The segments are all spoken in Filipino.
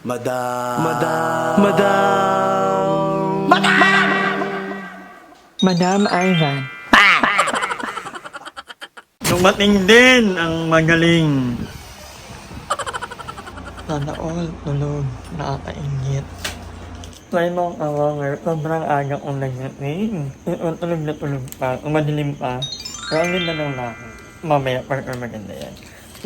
Madam. Madam Ivan. Dumating din ang magaling. Sana all tulog, nakakaingit. Try mo ang awanger, sobrang aga kong nagising. Tulog na tulog pa, umadilim pa. Pero ang ganda ng laki. Mamaya pa rin maganda yan.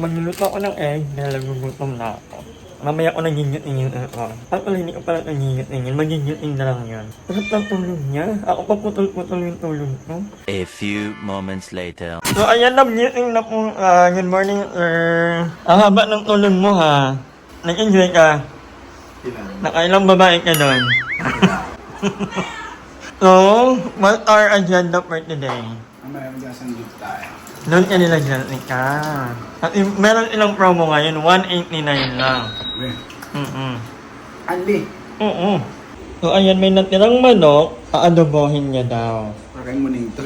Magluluto ako ng egg dahil nagugutom na ako. Mamaya ako nagigit-ingin ako. Actually, hindi ko pala nagigit-ingin. Magigit-ing na lang yan. Sarap ng tulog niya. Ako pa putol-putol yung tulog ko. A few moments later. So, ayan, nag-meeting na po. Good morning, sir. Ang haba ng tulog mo, ha? Nag-enjoy ka? Nakailang babae ka doon? So, what our agenda for today? Mamaya magsasanggit tayo. Doon ka nilagyan ka. At meron ilang promo ngayon, 189 lang. Anli. Oo. So, ayan, may natirang manok, aadobohin niya daw. Pakain mo na yung ito.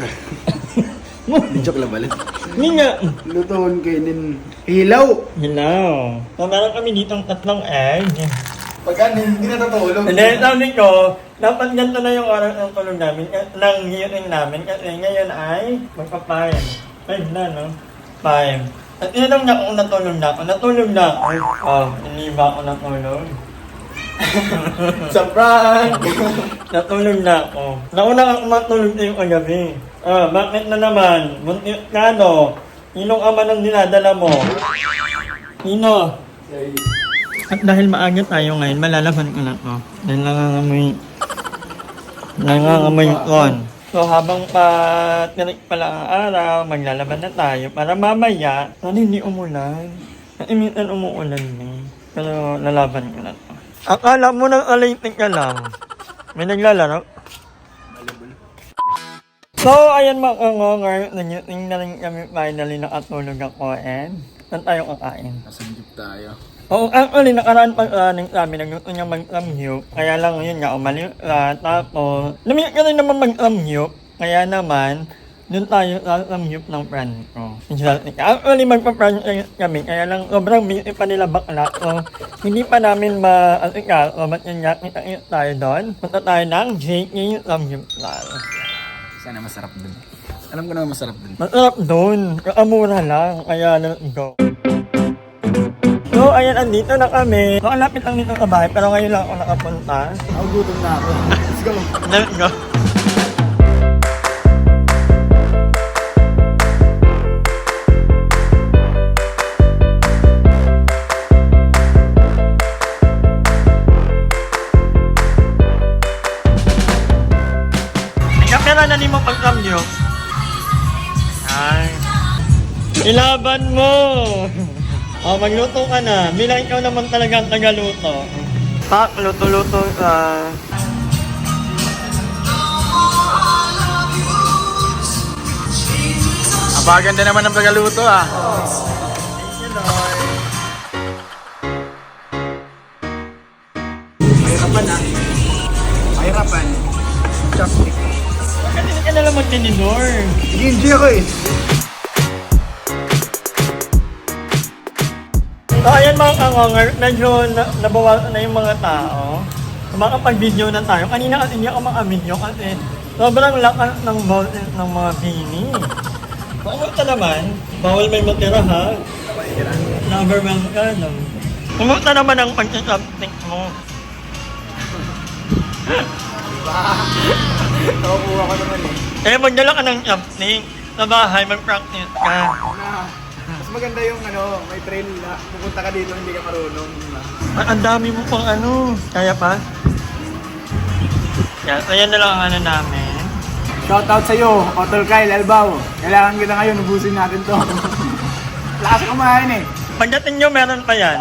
Hindi joke lang balik. Hindi nga. Lutoon kayo din. Hilaw. Hello. So, meron kami ditong tatlong egg. Pagka hindi natutulog. Hindi, sabi ko, dapat ganito na yung oras ng tulog namin, ng hearing namin, kasi ngayon ay magpa-5. 5 na, no? 5. At ilang na kung natulog na ako. Natulog na ako. Oh, hindi ba ako natulog? Sa prank. Natulog na ako. Nauna ako matulog na yung kagabi. Bakit na naman? Buntis ka, no? Sinong ama nang dinadala mo? Sino? At dahil maaga tayo ngayon, malalaban ko na to. Dahil nangangamoy kon. So habang tirik pala ang araw, maglalaban na tayo para mamaya, sana hindi umulan. Minsan umuulan din. Pero lalaban ko na to. Akala mo nang alayting ka lang. May naglalaro? So ayan mga kangonger, nangyuting na rin kami finally nakatulog ako and saan tayo kakain? Nasanggit tayo. Oo, actually, nakaraan pa namin, nagluto niya mag-ramhyup. Kaya lang yun nga, umali tapos, namiyak ka rin naman mag-ramhyup. Kaya naman, dun tayo sa ramhyup ng friend ko. Actually, magpa-friend kami, kaya lang sobrang busy pa nila bakla. So, hindi pa namin ma-asika. So, ba't yun nga, kita tayo doon. Punta tayo ng JK Ramhyup Style. Sana masarap dun. Alam ko naman masarap dun. Masarap doon. Kaamura lang. Kaya let's go. So, ayan, andito na kami. So, ang lapit lang dito sa bahay, pero ngayon lang ako nakapunta. Nagugutom na ako. Let's go. Let's go. Kapera na ni mo pag-ramyo. Ay. Ilaban mo! Oh, magluto ka na. Bilang ikaw naman talaga ang tagaluto. Pak, luto-luto ka. Apaganda naman ang pagkaluto ah. Thank you, Lord. Mahirapan ah. Mahirapan. Chopstick. Bakit hindi ka nalang magtinidor? Nag-enjoy ako eh. So ayan mga kangonger, medyo nabawasan na yung mga tao. Makapag-video na tayo. Kanina kasi hindi ako maka-video kasi sobrang lakas ng boses ng mga bini. Kumusta naman? Bawal may matira ha? Numberman ka no? Kumusta naman ang pag-chopstick mo? Nakukuha ko naman eh. Magdala ka ng chopstick. Sa bahay, mag-practice ka. Mas maganda yung may trail na pupunta ka dito hindi ka marunong. Ang dami mo pang kaya pa? Yan, so yan na lang ang namin. Shoutout sa'yo, Otol Kyle Albaw. Kailangan kita ngayon, ubusin natin to. Lakas kumain eh. Pagdating nyo, meron pa yan.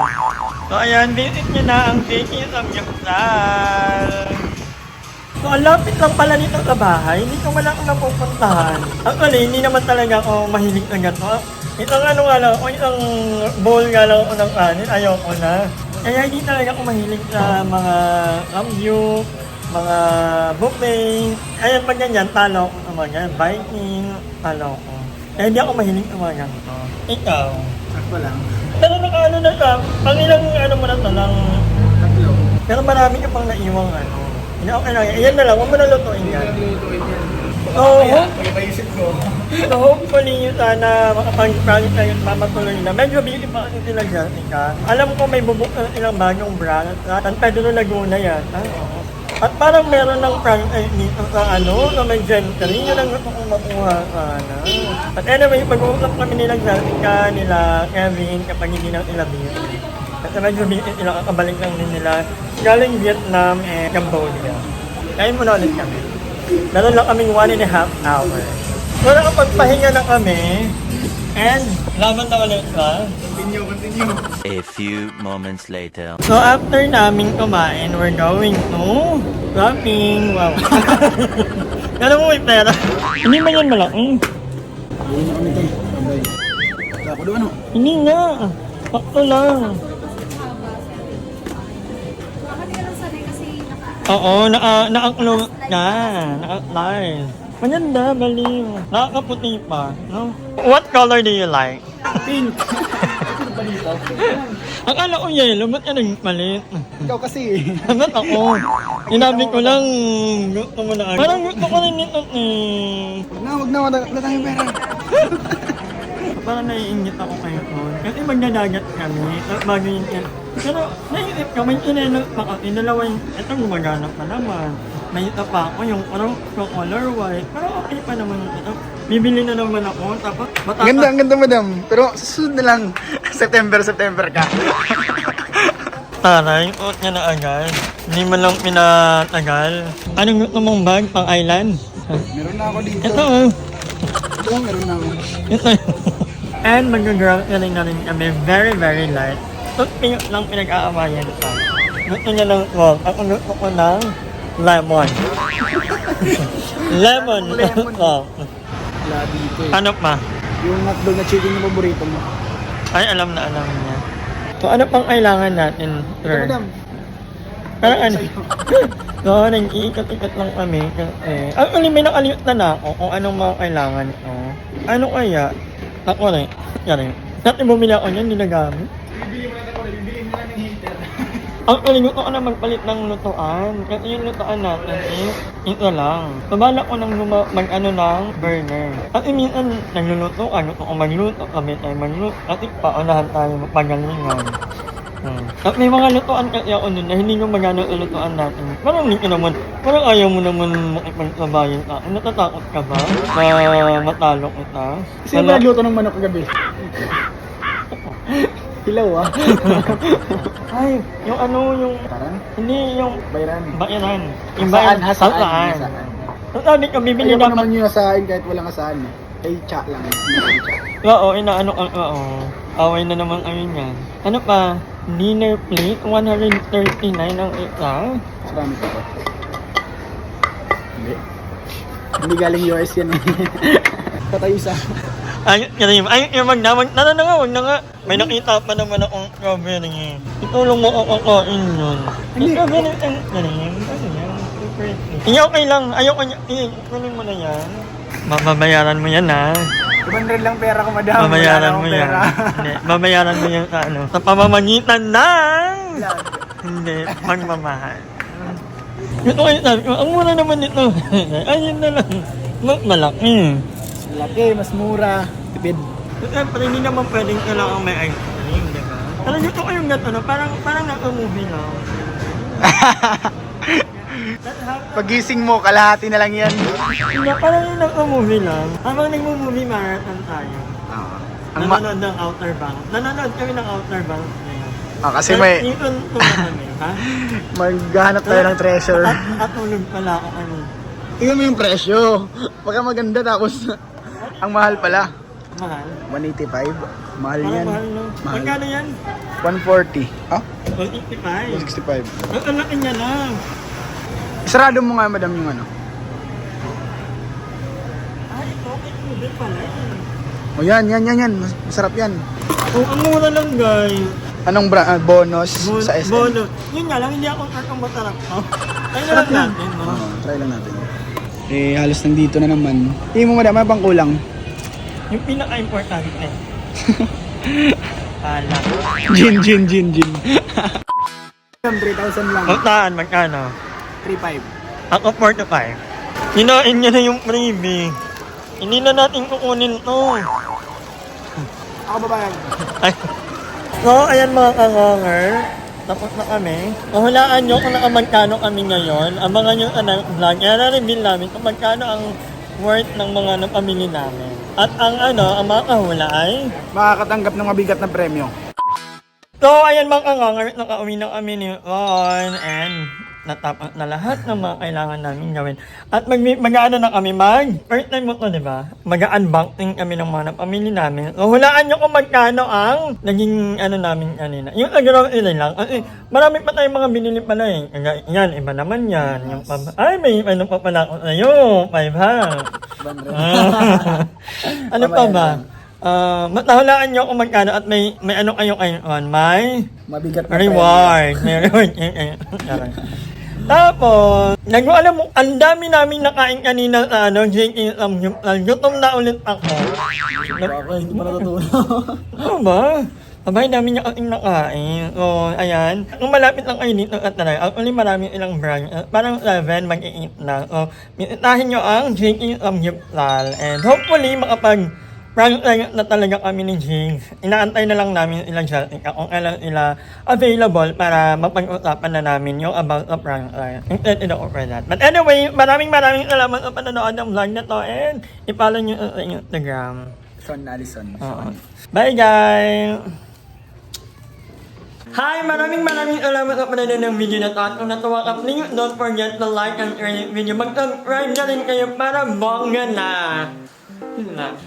So ayan, visit nyo na ang JK Ramyuksal. So ang lapit lang pala dito sa bahay, hindi ko wala akong napupuntahan. Actually, hindi naman talaga ako mahilig na gato. Isang nga lang ako, isang bowl nga lang ako ng kanin, ayoko na. Kaya hindi talaga ako mahilig sa mga ramyuk, mga buffet. Kaya pag ganyan, talo ko sa mga biking, talo ko. Kaya hindi ako mahilig sa mga ganito. Ikaw? Sakto lang. Pero naka na ka, pang ilang mo na to, ng Tatlo. Pero marami ka pang naiwang ano. Okay lang, yan na lang, huwag mo na lutuin yan. So, Pag-ipaisip ko. so hopefully sana makapag-prank kayo at mamatuloy na. Medyo busy pa kasi sila Jessica. Alam ko may bubuk na silang bagong brand at San Pedro Laguna yan. At parang meron ng prank dito sa sa may gentry. Yun ang gusto kong makuha sana. But anyway, pag-uusap kami nila Jessica, nila Kevin kapag hindi nang ilabit. Kasi medyo busy sila, kakabalik lang din nila galing Vietnam and Cambodia. Kain muna ulit kami. Meron lang kaming 1.5 hour. So nakapagpahinga na kami and laban na ulit ka. Continue. A few moments later. So after namin kumain, we're going to shopping. Wow. Kala mo may pera. Hindi man yan malaki. Ayun na kami tayo. Abay. Ako doon ano? Hindi nga. Sakto lang. Oo, naka-upload na. Naka-live. Maganda, baliw. Nakakaputi pa, no? What color do you like? Pink. Akala ko yellow, ba't ka nagpalit? Ikaw kasi. Ba't ako? Sinabi ko lang, gusto mo na agad. Parang gusto ko rin nito eh. Wag na, wala tayong pera. Parang naiingit ako kayo noon. Kasi magdadagat kami, bago yun yan. Pero naisip ko, may inenot pa kasi, dalawa yung, ito gumagana pa naman. May ito pa ako, yung parang color white. Pero okay pa naman ito. Bibili na naman ako, tapos Ang ganda madam. Pero susunod na lang. September ka. Taray, uot niya na agad. Hindi man lang pinatagal. Anong gusto mong bag pang island? Meron na ako dito. Ito oh. Ito, meron na ako. Ito. And mag-girl feeling na rin kami. Very, very light. Toothpick lang pinag-aamayan pa. Gusto niya ng walk. Ako gusto ko ng lemon. Lemon. Walk. Wala dito eh. Ano pa? Yung hotdog na chicken yung paborito mo. Ay, alam na niya. So, ano pang kailangan natin, Ito sir? madam. Parang ano? So, nag-iikot-ikot lang kami. Kasi, actually, may nakalimutan na ako kung anong mga kailangan ito. Ano kaya? Ako rin. Yan. Dati bumili ako niyan, ginagamit. Bibili mo na ng heater. Actually, gusto ko na magpalit ng lutuan. Kasi yung lutuan natin is ito lang. Pabala ko ng mag-ano ng burner. Kasi minsan nagluluto ka, gusto ko magluto, kami tayo magluto. Kasi paunahan tayo magpagalingan. At may mga lutuan kasi ako nun na hindi ko magano ang lutuan natin. Parang hindi ka naman, parang ayaw mo naman makipagsabayan ka. Natatakot ka ba? Na matalo kita? Kasi yung nagluto ng manok kagabi. Hilaw ah. Ay, yung ano, yung... Parang? Hindi, yung... Bayran. Bayaran. Yung Hasaan, bayaran. hasaan. Hasaan. Hasaan. So sabi ko, bibili Ayaw ko dapat... naman yung hasaan kahit walang hasaan. Kay cha lang. Oo, inaano ko, oo. Away na naman kami niyan. Ano pa? Dinner plate, 139 ang isa. Marami pa to. Hindi. Hindi galing US yan eh. Patay isa. Ay, yung magdamag, na nga. May nakita pa naman akong strawberry. Itulong mo ako kain yun. Hindi. Strawberry, galing. Hindi, okay lang. Ayoko niya. Kunin mo na yan. Mababayaran mo yan, ha? 200 lang pera ko, madam. Babayaran Wala mo akong yan. pera. Hindi, babayaran mo yan sa ano. Sa pamamagitan ng... Vlog. Hindi, magmamahal. Ito kayo sabi ko, ang mura naman nito. Ayun na lang. Malaki. Laki, mas mura. Tipid. Siyempre, hindi naman pwedeng kailangan may ice cream, di ba? Pero dito ko yung gato, no? Parang naka-movie lang. Pagising mo, kalahati na lang yan. Hindi, parang yung naka-movie lang. Habang nag-movie marathon tayo. Nanonood ng Outer Banks. Nanonood kami ng Outer Banks ngayon. Kasi may Yung kami, ha? maghahanap tayo ng treasure. At tulog pala ako ano. Tingnan mo yung presyo. Pagka maganda tapos ang mahal pala. Mahal. 185. Mahal Parang yan. mahal, no? Mahal. Magkano yan? 140. Ah? 165. 165. Ang laki niya na. Sarado mo nga, madam, yung ano. Ay, okay. Hindi pala. O yan. Masarap yan. Oh, ang mura lang, guys. Anong bonus sa SM? Bonus. Yun nga lang, hindi ako kartong matarap. No? Ay, Sarap lang yan. natin, no? Try lang natin. Eh, halos nandito na naman. Tingin mo, madam, ano pang kulang? Yung pinaka-importante. Pala. Gin. 3,000 lang. Magkaan, magkano? 3,500. Ako 45. Hinain niya na yung freebie. Hindi na natin kukunin to. Ako ba yan? Ay. So, ayan mga kangonger. Tapos na kami. Kahulaan nyo kung nakamagkano kami ngayon. Abangan nyo ang vlog. Kaya na-reveal namin kung magkano ang worth ng mga napamili namin. At ang mga kahula ay... Makakatanggap ng mabigat na premyo. So, ayan mga kangonger. Nakauwi na kami ni Ron. And natapos na lahat ng mga kailangan namin gawin. At mag-ano na kami first time mo to, di ba? Mag-unboxing kami ng mga napamili namin. So, hulaan nyo kung magkano ang naging namin kanina. Yung nag-roll lang. Kasi marami pa tayong mga binili pala eh. Yan, iba naman yan. Yung ay, may ano pa pala ako sa'yo. 5 ha. Ano pa ba? Matahulaan nyo kung magkano at may ano kayo ngayon. May Mabigat na reward. May reward. Tapos, alam mo, ang dami namin nakain kanina sa JK gutom na ulit ako. Ako, hindi pa natutunan. Ano ba? Abay, dami niya kaming nakain. So, ayan. Kung malapit lang kayo dito at taray, actually marami ilang branch. Parang 7, mag-8 na. So, bisitahin nyo ang JK And hopefully, prank na talaga kami ni James. Inaantay na lang namin ilang Celtica kung kailan sila available para mapag-usapan na namin yung about the prank. Excited ako for that. But anyway, maraming salamat sa panonood ng vlog na to and i-follow nyo sa Instagram. Son Allison. Bye guys! Hi! Maraming salamat sa panonood ng video na to. At kung natuwa ka, please don't forget to like and share this video. Mag-subscribe na rin kayo para bongga na. Yun lang.